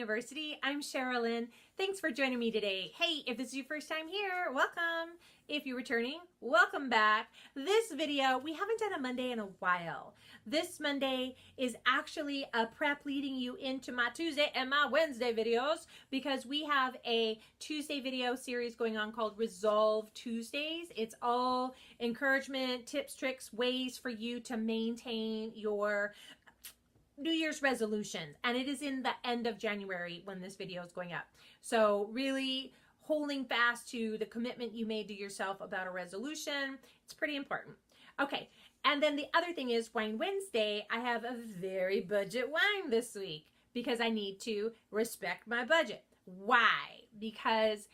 University. I'm Sherilyn. Thanks for joining me today. Hey, if this is your first time here, welcome. If you're returning, welcome back. This video, we haven't done a Monday in a while. This Monday is actually a prep leading you into my Tuesday and my Wednesday videos because we have a Tuesday video series going on called Resolve Tuesdays. It's all encouragement, tips, tricks, ways for you to maintain your New Year's resolutions, and it is in the end of January when this video is going up. So really holding fast to the commitment you made to yourself about a resolution, it's pretty important. Okay, and then the other thing is Wine Wednesday. I have a very budget wine this week because I need to respect my budget. Why? Because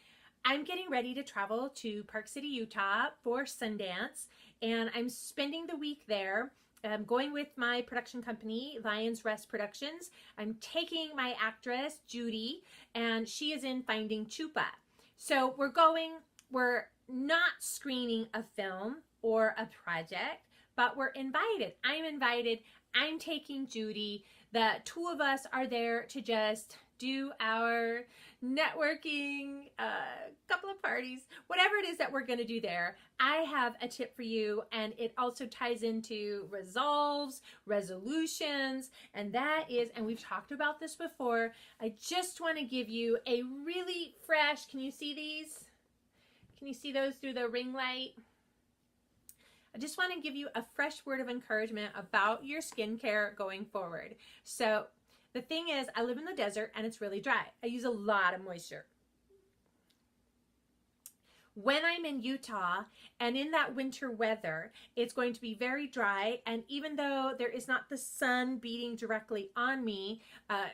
I'm getting ready to travel to Park City, Utah for Sundance, and I'm spending the week there. I'm going with my production company, Lion's Rest Productions. I'm taking my actress, Judy, and she is in Finding Chupa. So we're not screening a film or a project, but we're invited. I'm invited. I'm taking Judy. The two of us are there to just do our networking, couple of parties, whatever it is that we're going to do there. I have a tip for you, and it also ties into resolves, resolutions, and that is, and we've talked about this before, I just want to give you a really fresh, can you see these? Can you see those through the ring light? I just want to give you a fresh word of encouragement about your skincare going forward. So the thing is, I live in the desert and it's really dry. I use a lot of moisture. When I'm in Utah and in that winter weather, it's going to be very dry. And even though there is not the sun beating directly on me,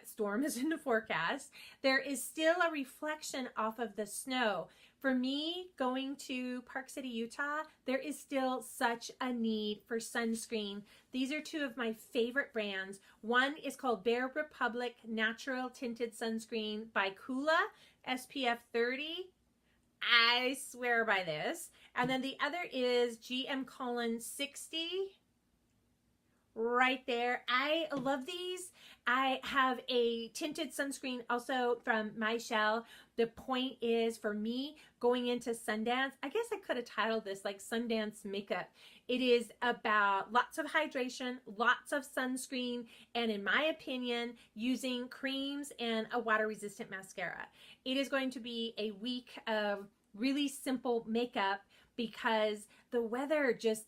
storm is in the forecast, there is still a reflection off of the snow. For me, going to Park City, Utah, there is still such a need for sunscreen. These are two of my favorite brands. One is called Bare Republic Natural Tinted Sunscreen by Kula, SPF 30. I swear by this. And then the other is GM Collins 60. Right there. I love these. I have a tinted sunscreen also from My Shell. The point is, for me, going into Sundance, I guess I could have titled this like Sundance Makeup. It is about lots of hydration, lots of sunscreen, and in my opinion, using creams and a water-resistant mascara. It is going to be a week of really simple makeup because the weather just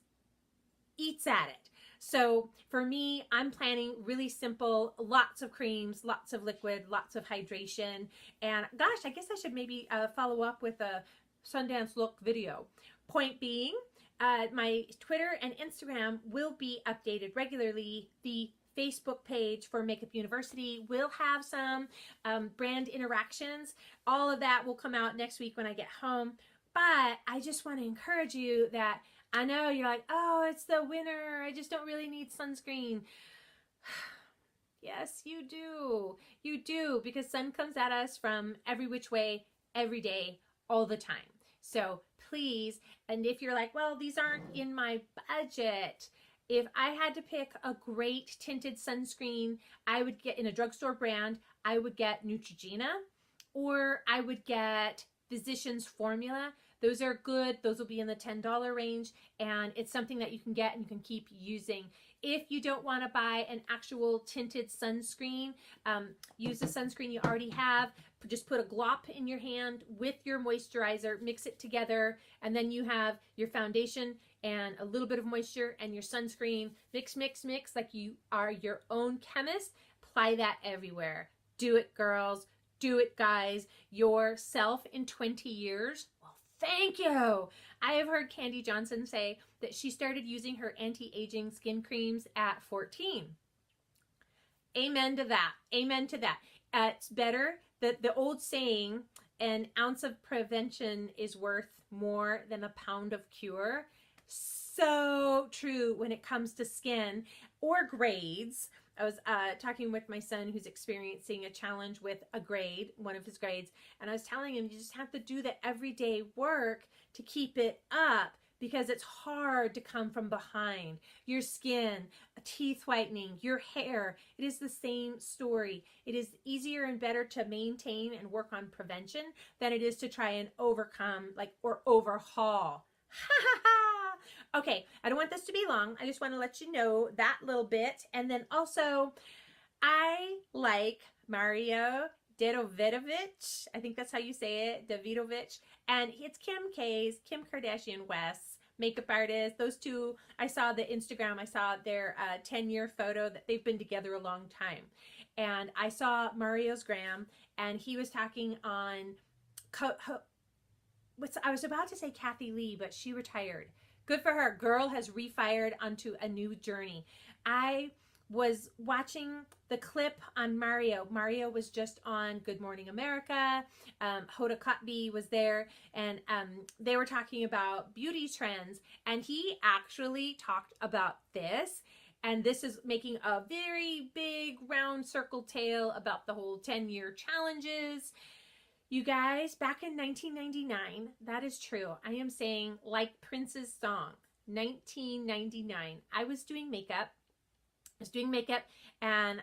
eats at it. So for me, I'm planning really simple, lots of creams, lots of liquid, lots of hydration. And gosh, I guess I should maybe follow up with a Sundance look video. Point being, my Twitter and Instagram will be updated regularly. The Facebook page for Makeup University will have some brand interactions. All of that will come out next week when I get home. But I just want to encourage you that I know you're like, oh, it's the winter. I just don't really need sunscreen. Yes, you do. You do, because sun comes at us from every which way, every day, all the time. So please, and if you're like, well, these aren't in my budget, if I had to pick a great tinted sunscreen, I would get in a drugstore brand, I would get Neutrogena, or I would get Physicians Formula. Those are good. Those will be in the $10 range, and it's something that you can get and you can keep using. If you don't want to buy an actual tinted sunscreen, use the sunscreen you already have. Just put a glop in your hand with your moisturizer, mix it together, and then you have your foundation and a little bit of moisture and your sunscreen. Mix, mix, mix like you are your own chemist. Apply that everywhere. Do it, girls. Do it, guys. Yourself in 20 years. Well, thank you. I have heard Candy Johnson say that she started using her anti-aging skin creams at 14. Amen to that. Amen to that. It's better that the old saying, an ounce of prevention is worth more than a pound of cure. So true when it comes to skin or grades. I was talking with my son who's experiencing a challenge with a grade, one of his grades, and I was telling him you just have to do the everyday work to keep it up because it's hard to come from behind. Your skin, teeth whitening, your hair. It is the same story. It is easier and better to maintain and work on prevention than it is to try and overcome, like, or overhaul. Okay, I don't want this to be long. I just want to let you know that little bit. And then also, I like Mario Davidovich. I think that's how you say it, Davidovich. And it's Kim Kardashian West's makeup artist. Those two, I saw the Instagram, I saw their 10-year photo that they've been together a long time. And I saw Mario's gram, and he was talking on, I was about to say Kathy Lee, but she retired. Good for her. Girl has refired onto a new journey. I was watching the clip on Mario. Mario was just on Good Morning America. Hoda Kotb was there, and they were talking about beauty trends, and he actually talked about this. And this is making a very big round circle tale about the whole 10-year challenges. You guys, back in 1999, that is true. I am saying, like Prince's song, 1999. I was doing makeup. And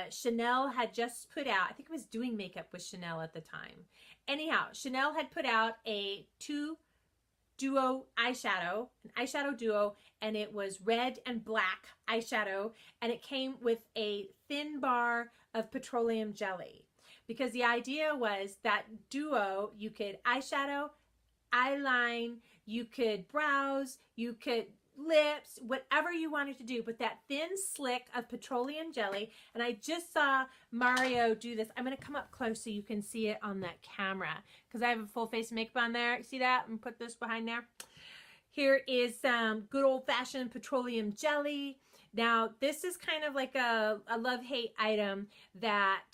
Chanel had just put out, I think it was Doing Makeup with Chanel at the time. Anyhow, Chanel had put out a duo eyeshadow, an eyeshadow duo, and it was red and black eyeshadow, and it came with a thin bar of petroleum jelly. Because the idea was that duo, you could eyeshadow, eyeline, you could brows, you could lips, whatever you wanted to do, but that thin slick of petroleum jelly. And I just saw Mario do this. I'm going to come up close so you can see it on that camera, because I have a full face of makeup on there. See that? I'm going to put this behind there. Here is some good old-fashioned petroleum jelly. Now, this is kind of like a love-hate item that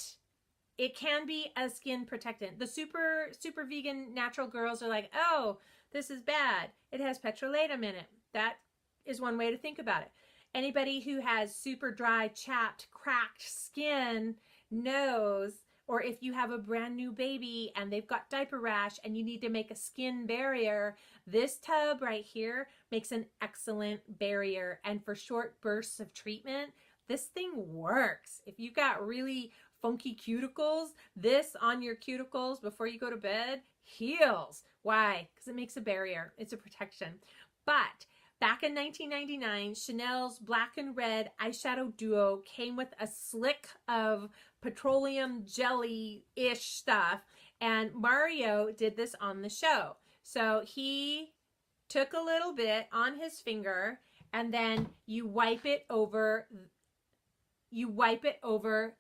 it can be a skin protectant. The super vegan natural girls are like, oh, this is bad. It has petrolatum in it. That is one way to think about it. Anybody who has super dry, chapped, cracked skin knows, or if you have a brand new baby and they've got diaper rash and you need to make a skin barrier, this tub right here makes an excellent barrier. And for short bursts of treatment, this thing works. If you've got really funky cuticles, this on your cuticles before you go to bed heals. Why? Because it makes a barrier. It's a protection. But back in 1999, Chanel's black and red eyeshadow duo came with a slick of petroleum jelly-ish stuff, and Mario did this on the show. So he took a little bit on his finger, and then you wipe it over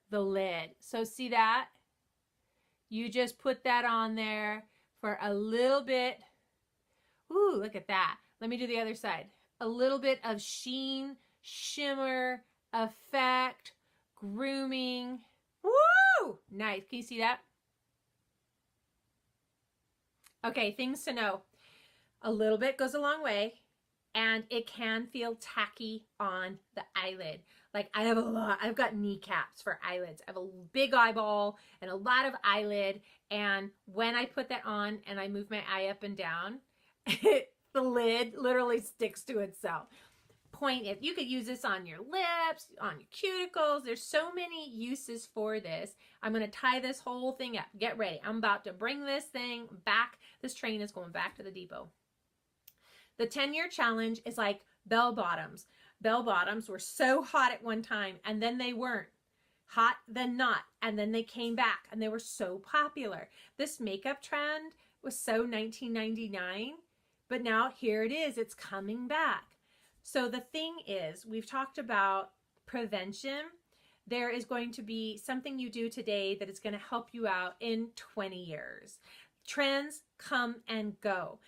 the lid. So see that? You just put that on there for a little bit. Ooh, look at that. Let me do the other side. A little bit of sheen, shimmer, effect, grooming. Woo! Nice. Can you see that? Okay, things to know. A little bit goes a long way, and it can feel tacky on the eyelid. Like I've got kneecaps for eyelids. I have a big eyeball and a lot of eyelid, and when I put that on and I move my eye up and down, the lid literally sticks to itself. Point if you could use this on your lips, on your cuticles. There's so many uses for this. I'm going to tie this whole thing up. Get ready. I'm about to bring this thing back. This train is going back to the depot. The 10-year challenge is like bell bottoms. Bell bottoms were so hot at one time, and then they weren't. Hot, then not, and then they came back, and they were so popular. This makeup trend was so 1999, but now here it is. It's coming back. So the thing is, we've talked about prevention. There is going to be something you do today that is going to help you out in 20 years. Trends come and go.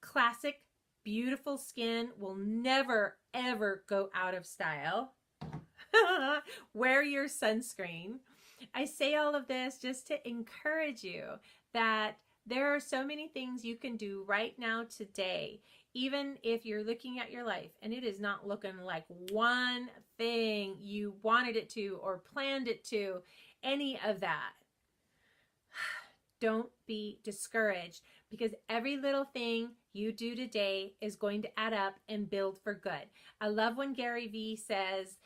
Classic, beautiful skin will never, ever go out of style. Wear your sunscreen. I say all of this just to encourage you that there are so many things you can do right now today, even if you're looking at your life and it is not looking like one thing you wanted it to or planned it to, any of that. Don't be discouraged. because every little thing you do today is going to add up and build for good. I love when Gary Vee says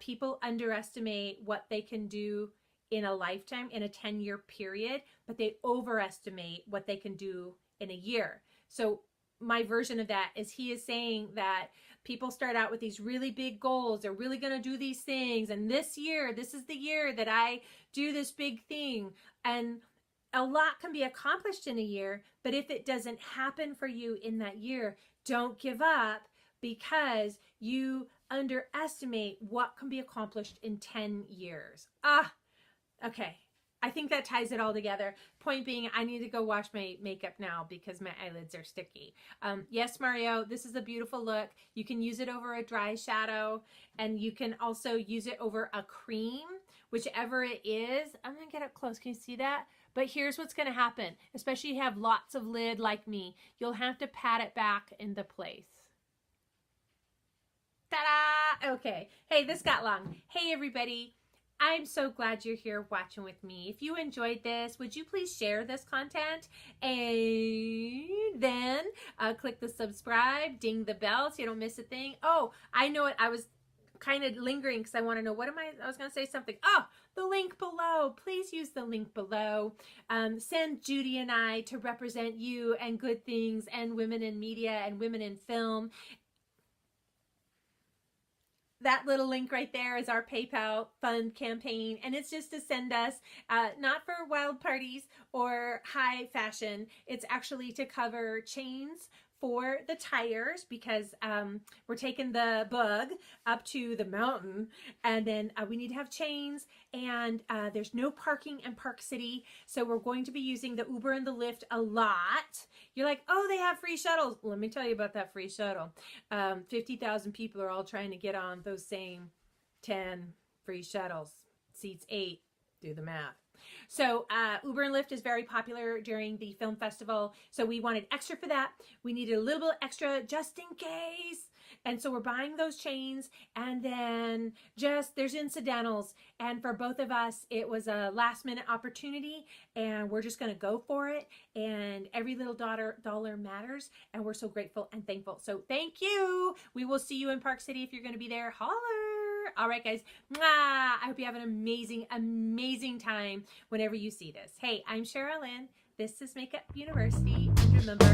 people underestimate what they can do in a lifetime, in a 10-year period, but they overestimate what they can do in a year. So my version of that is he is saying that people start out with these really big goals. They're really going to do these things. And this year, this is the year that I do this big thing. And a lot can be accomplished in a year, but if it doesn't happen for you in that year, don't give up, because you underestimate what can be accomplished in 10 years. Okay. I think that ties it all together. Point being, I need to go wash my makeup now because my eyelids are sticky. Yes, Mario, this is a beautiful look. You can use it over a dry shadow, and you can also use it over a cream, whichever it is. I'm going to get up close. Can you see that? But here's what's going to happen, especially if you have lots of lid like me. You'll have to pat it back into place. Ta-da! Okay. Hey, this got long. Hey, everybody. I'm so glad you're here watching with me. If you enjoyed this, would you please share this content? And then click the subscribe, ding the bell so you don't miss a thing. Oh, I know it. I was kind of lingering because I want to know, I was going to say something. Oh, the link below. Please use the link below. Send Judy and I to represent you and good things and women in media and women in film. That little link right there is our PayPal fund campaign, and it's just to send us, not for wild parties or high fashion. It's actually to cover chains for the tires, because we're taking the bug up to the mountain, and then we need to have chains, and there's no parking in Park City, so we're going to be using the Uber and the Lyft a lot. You're like, oh, they have free shuttles. Let me tell you about that free shuttle. 50,000 people are all trying to get on those same 10 free shuttles. Seats 8, do the math. So Uber and Lyft is very popular during the film festival. So we wanted extra for that. We needed a little bit extra just in case. And so we're buying those chains, and then there's incidentals. And for both of us, it was a last minute opportunity, and we're just going to go for it. And every little dollar matters. And we're so grateful and thankful. So thank you. We will see you in Park City if you're going to be there. Holler. All right, guys. Mwah! I hope you have an amazing, amazing time whenever you see this. Hey, I'm Cheryl Lynn. This is Makeup University. And remember,